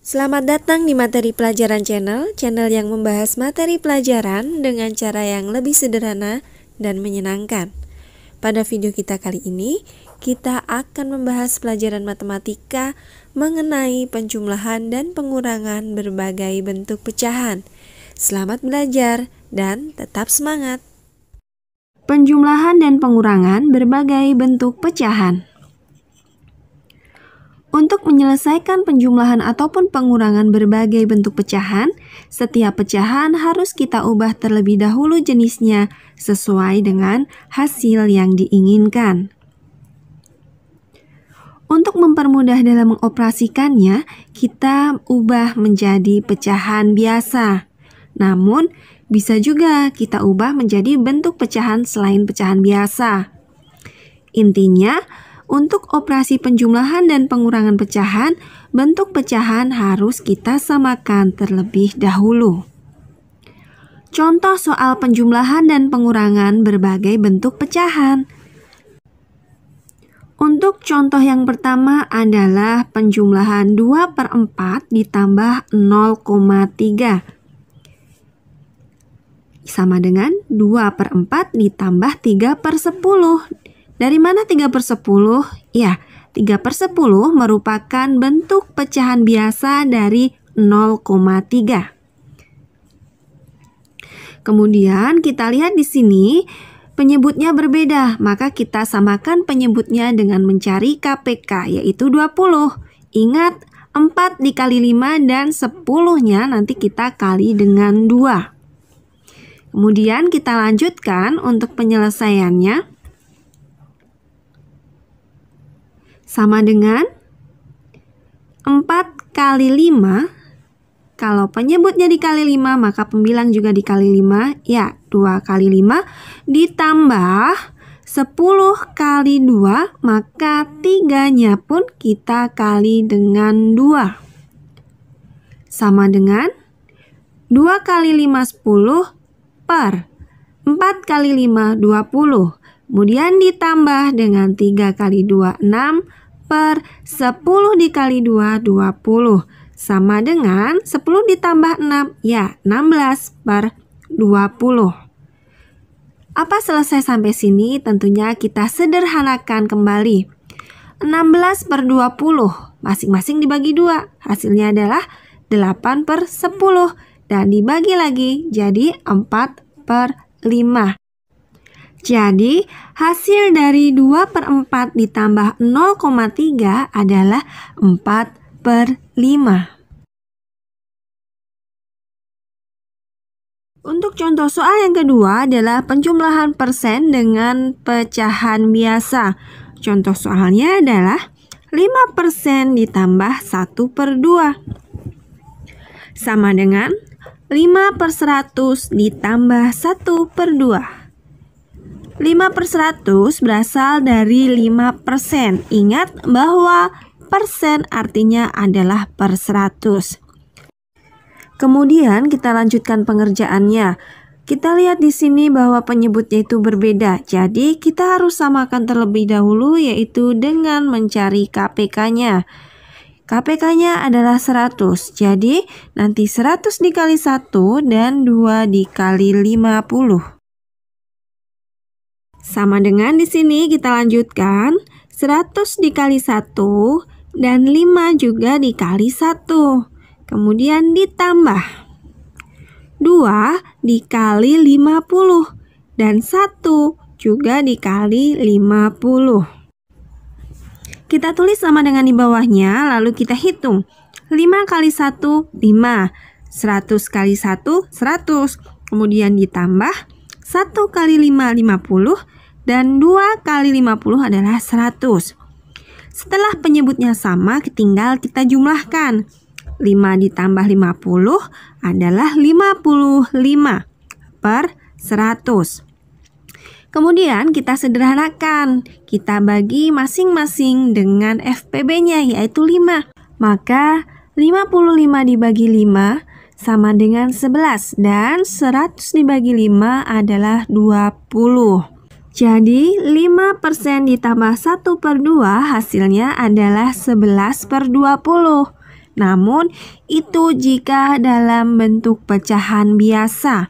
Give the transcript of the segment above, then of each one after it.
Selamat datang di Materi Pelajaran channel yang membahas materi pelajaran dengan cara yang lebih sederhana dan menyenangkan. Pada video kita kali ini, kita akan membahas pelajaran matematika mengenai penjumlahan dan pengurangan berbagai bentuk pecahan. Selamat belajar dan tetap semangat. Penjumlahan dan pengurangan berbagai bentuk pecahan. Untuk menyelesaikan penjumlahan ataupun pengurangan berbagai bentuk pecahan, setiap pecahan harus kita ubah terlebih dahulu jenisnya sesuai dengan hasil yang diinginkan. Untuk mempermudah dalam mengoperasikannya, kita ubah menjadi pecahan biasa. Namun, bisa juga kita ubah menjadi bentuk pecahan selain pecahan biasa. Intinya, untuk operasi penjumlahan dan pengurangan pecahan, bentuk pecahan harus kita samakan terlebih dahulu. Contoh soal penjumlahan dan pengurangan berbagai bentuk pecahan. Untuk contoh yang pertama adalah penjumlahan 2/4 ditambah 0,3. Sama dengan 2/4 ditambah 3/10. Dari mana 3/10? Ya, 3/10 merupakan bentuk pecahan biasa dari 0,3. Kemudian kita lihat di sini penyebutnya berbeda, maka kita samakan penyebutnya dengan mencari KPK, yaitu 20. Ingat, 4 dikali 5 dan 10-nya nanti kita kali dengan 2. Kemudian kita lanjutkan untuk penyelesaiannya. Sama dengan 4 kali 5. Kalau penyebutnya dikali 5, maka pembilang juga dikali 5. Ya, 2 kali 5 ditambah 10 kali 2, maka 3-nya pun kita kali dengan 2. Sama dengan 2 kali 5, 10 per 4 kali 5, 20. Kemudian ditambah dengan 3 kali 2, 6 per 10 dikali 2, 20. Sama dengan 10 ditambah 6, ya 16 per 20. Apa selesai sampai sini? Tentunya kita sederhanakan kembali. 16 per 20, masing-masing dibagi 2. Hasilnya adalah 8 per 10. Dan dibagi lagi jadi 4 per 5. Jadi, hasil dari 2/4 ditambah 0,3 adalah 4 per 5. Untuk contoh soal yang kedua adalah penjumlahan persen dengan pecahan biasa. Contoh soalnya adalah 5% ditambah 1/2. Sama dengan 5/100 ditambah 1/2. 5/100 berasal dari 5%. Ingat bahwa persen artinya adalah per 100. Kemudian kita lanjutkan pengerjaannya. Kita lihat di sini bahwa penyebutnya itu berbeda. Jadi kita harus samakan terlebih dahulu, yaitu dengan mencari KPK-nya. KPK-nya adalah 100. Jadi nanti 100 dikali 1 dan 2 dikali 50. Sama dengan di sini kita lanjutkan 100 dikali 1 dan 5 juga dikali 1. Kemudian ditambah 2 dikali 50 dan 1 juga dikali 50. Kita tulis sama dengan di bawahnya, lalu kita hitung. 5 kali 1, 5. 100 kali 1, 100. Kemudian ditambah 1 kali 5, 50. Dan 2 kali 50 adalah 100. Setelah penyebutnya sama, tinggal kita jumlahkan. 5 ditambah 50 adalah 55 per 100. Kemudian kita sederhanakan. Kita bagi masing-masing dengan FPB-nya, yaitu 5. Maka 55 dibagi 5 sama dengan 11. Dan 100 dibagi 5 adalah 20. Jadi 5% ditambah 1/2 hasilnya adalah 11/20. Namun, itu jika dalam bentuk pecahan biasa.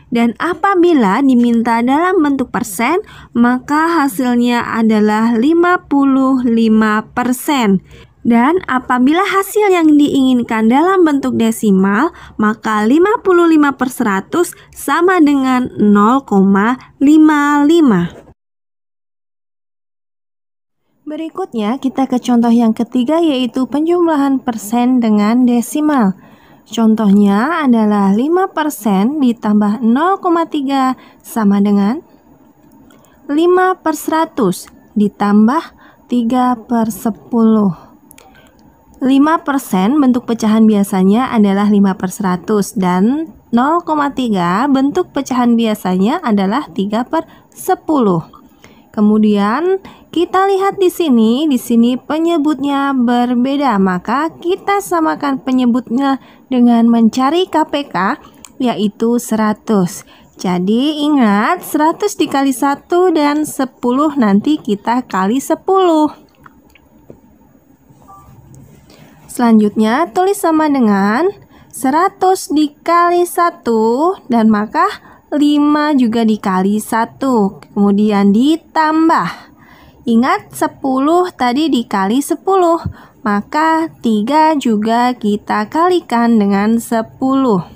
Dan apabila diminta dalam bentuk persen, maka hasilnya adalah 55%. Dan apabila hasil yang diinginkan dalam bentuk desimal, maka 55/100 sama dengan 0,55. Berikutnya kita ke contoh yang ketiga, yaitu penjumlahan persen dengan desimal. Contohnya adalah 5% ditambah 0,3 sama dengan 5/100 ditambah 3/10. 5% bentuk pecahan biasanya adalah 5/100 dan 0,3 bentuk pecahan biasanya adalah 3/10. Kemudian kita lihat di sini penyebutnya berbeda, maka kita samakan penyebutnya dengan mencari KPK, yaitu 100. Jadi ingat 100 dikali 1 dan 10 nanti kita kali 10. Selanjutnya tulis sama dengan 100 dikali 1 dan maka 5 juga dikali 1. Kemudian ditambah. Ingat 10 tadi dikali 10. Maka 3 juga kita kalikan dengan 10.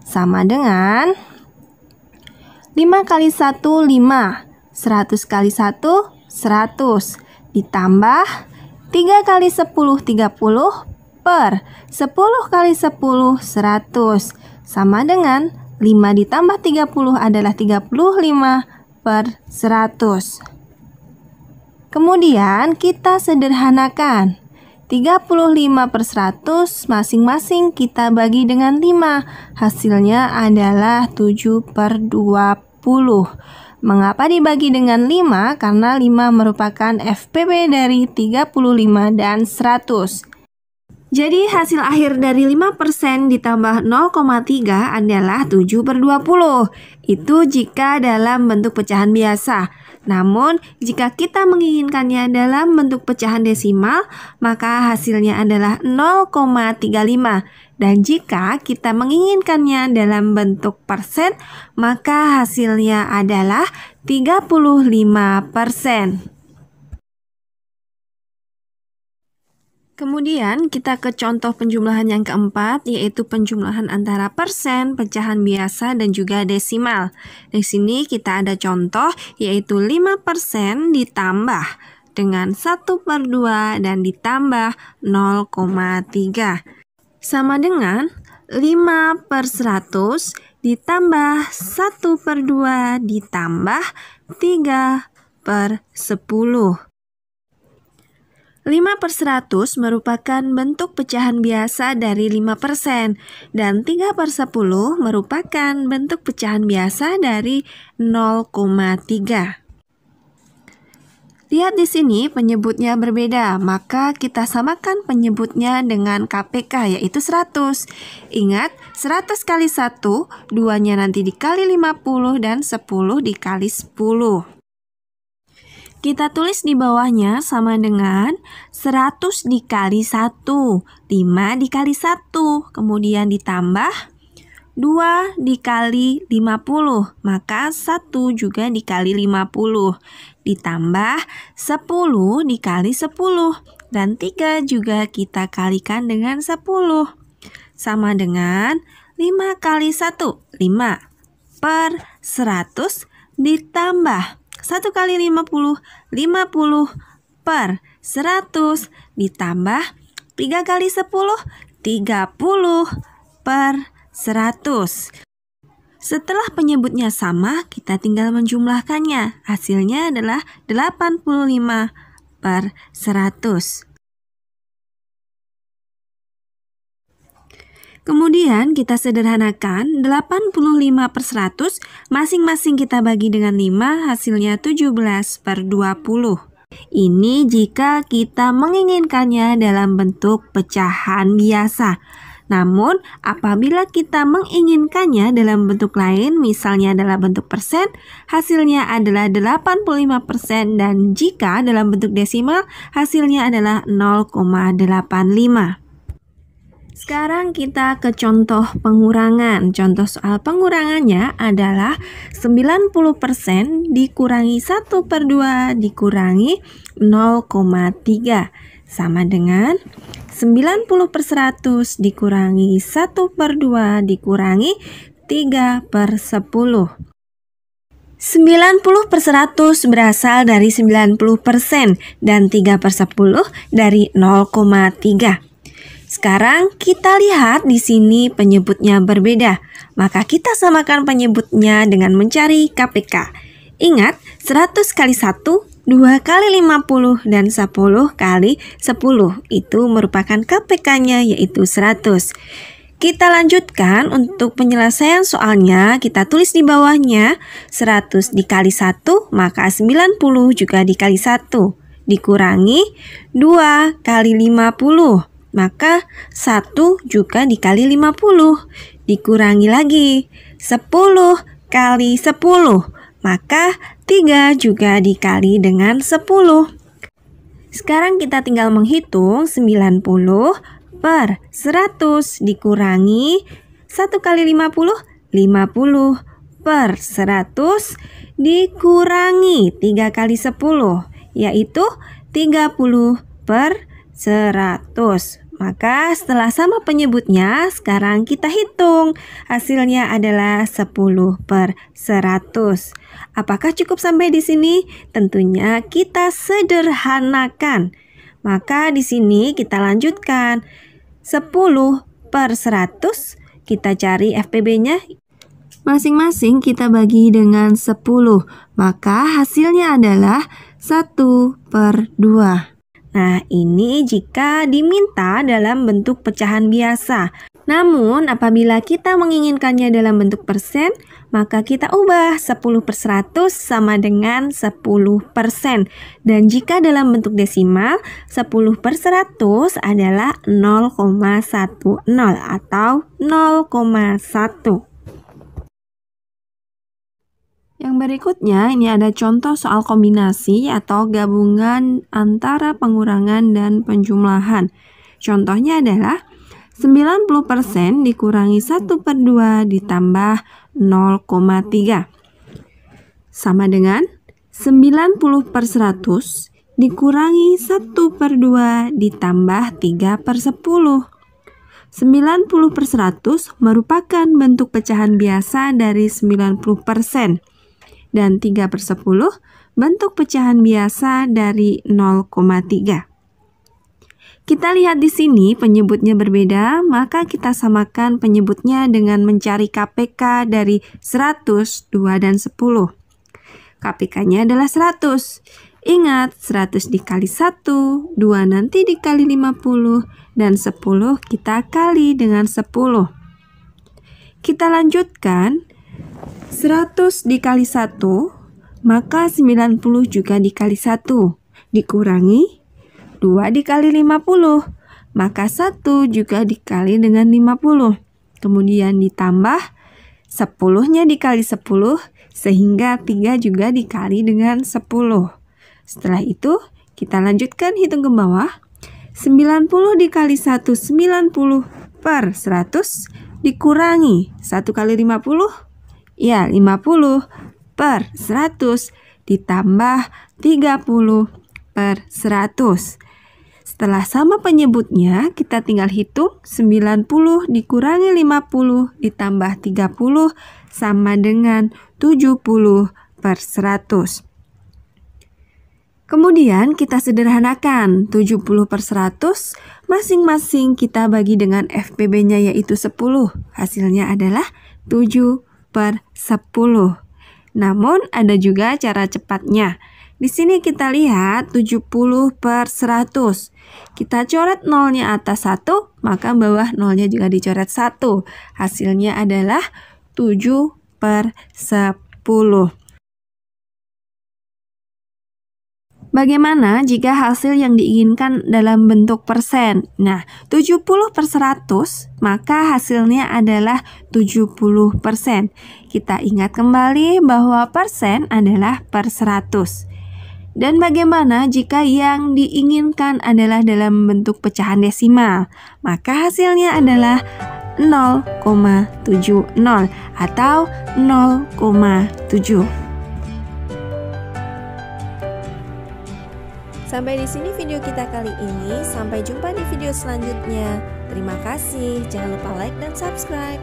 Sama dengan 5 kali 1, 5. 100 kali 1, 100. Ditambah 3 kali 10, 30 per 10 kali 10, 100. Sama dengan 5 ditambah 30 adalah 35/100. Kemudian kita sederhanakan. 35/100 masing-masing kita bagi dengan 5. Hasilnya adalah 7/20. Mengapa dibagi dengan 5? Karena 5 merupakan FPB dari 35 dan 100. Jadi hasil akhir dari 5% ditambah 0,3 adalah 7/20. Itu jika dalam bentuk pecahan biasa. Namun, jika kita menginginkannya dalam bentuk pecahan desimal, maka hasilnya adalah 0,35. Dan jika kita menginginkannya dalam bentuk persen, maka hasilnya adalah 35%. Kemudian kita ke contoh penjumlahan yang keempat, yaitu penjumlahan antara persen, pecahan biasa, dan juga desimal. Di sini kita ada contoh, yaitu 5% ditambah dengan 1/2 dan ditambah 0,3. Sama dengan 5/100 ditambah 1/2 ditambah 3/10. 5/100 merupakan bentuk pecahan biasa dari 5% dan 3/10 merupakan bentuk pecahan biasa dari 0,3. Lihat di sini penyebutnya berbeda, maka kita samakan penyebutnya dengan KPK, yaitu 100. Ingat, 100 kali 1, 2-nya nanti dikali 50 dan 10 dikali 10. Kita tulis di bawahnya sama dengan 100 dikali 1, 5 dikali 1, kemudian ditambah 2 dikali 50, maka 1 juga dikali 50. Ditambah 10 dikali 10, dan 3 juga kita kalikan dengan 10. Sama dengan 5 kali 1, 5 per 100 ditambah 1 kali 50, 50 per 100 ditambah 3 kali 10, 30 per 100. Setelah penyebutnya sama, kita tinggal menjumlahkannya. Hasilnya adalah 85/100. Kemudian kita sederhanakan 85/100, masing-masing kita bagi dengan 5, hasilnya 17/20. Ini jika kita menginginkannya dalam bentuk pecahan biasa. Namun, apabila kita menginginkannya dalam bentuk lain, misalnya dalam bentuk persen, hasilnya adalah 85%, dan jika dalam bentuk desimal, hasilnya adalah 0,85. Sekarang kita ke contoh pengurangan. Contoh soal pengurangannya adalah 90% dikurangi 1/2 dikurangi 0,3 sama dengan 90/100 dikurangi 1/2 dikurangi 3/10. 90/100 berasal dari 90% dan 3/10 dari 0,3. Sekarang kita lihat di sini penyebutnya berbeda, maka kita samakan penyebutnya dengan mencari KPK. Ingat, 100 kali 1, 2 kali 50, dan 10 kali 10 itu merupakan KPK-nya yaitu 100. Kita lanjutkan untuk penyelesaian soalnya, kita tulis di bawahnya 100 dikali 1, maka 90 juga dikali 1, dikurangi 2 kali 50. Maka 1 juga dikali 50, dikurangi lagi 10 kali 10, maka 3 juga dikali dengan 10. Sekarang kita tinggal menghitung 90 per 100 dikurangi 1 kali 50, 50 per 100 dikurangi 3 kali 10, yaitu 30 per 100. Maka setelah sama penyebutnya, sekarang kita hitung. Hasilnya adalah 10 per 100. Apakah cukup sampai di sini? Tentunya kita sederhanakan. Maka di sini kita lanjutkan. 10 per 100, kita cari FPB-nya. Masing-masing kita bagi dengan 10. Maka hasilnya adalah 1/2. Nah, ini jika diminta dalam bentuk pecahan biasa. Namun, apabila kita menginginkannya dalam bentuk persen, maka kita ubah 10 per 100 sama dengan 10%. Dan jika dalam bentuk desimal, 10 per 100 adalah 0,10 atau 0,1. Yang berikutnya, ini ada contoh soal kombinasi atau gabungan antara pengurangan dan penjumlahan. Contohnya adalah 90% dikurangi 1/2 ditambah 0,3. Sama dengan 90 per 100 dikurangi 1/2 ditambah 3/10. 90 per 100 merupakan bentuk pecahan biasa dari 90%. Dan 3/10 bentuk pecahan biasa dari 0,3. Kita lihat di sini penyebutnya berbeda, maka kita samakan penyebutnya dengan mencari KPK dari 100, 2, dan 10. KPK-nya adalah 100. Ingat, 100 dikali 1, 2 nanti dikali 50, dan 10 kita kali dengan 10. Kita lanjutkan. 100 dikali 1, maka 90 juga dikali 1, dikurangi 2 dikali 50, maka 1 juga dikali dengan 50. Kemudian ditambah 10-nya dikali 10, sehingga 3 juga dikali dengan 10. Setelah itu, kita lanjutkan hitung ke bawah. 90 dikali 1, 90 per 100, dikurangi 1 kali 50, ya, 50 per 100 ditambah 30 per 100. Setelah sama penyebutnya, kita tinggal hitung 90 dikurangi 50 ditambah 30 sama dengan 70 per 100. Kemudian kita sederhanakan 70 per 100, masing-masing kita bagi dengan FPB-nya yaitu 10. Hasilnya adalah 7 per 10. Namun ada juga cara cepatnya. Di sini kita lihat 70 per 100. Kita coret nolnya atas 1, maka bawah nolnya juga dicoret 1. Hasilnya adalah 7 per 10. Bagaimana jika hasil yang diinginkan dalam bentuk persen? Nah, 70 per 100, maka hasilnya adalah 70%. Kita ingat kembali bahwa persen adalah per 100. Dan bagaimana jika yang diinginkan adalah dalam bentuk pecahan desimal? Maka hasilnya adalah 0,70 atau 0,7. Sampai di sini video kita kali ini. Sampai jumpa di video selanjutnya. Terima kasih. Jangan lupa like dan subscribe.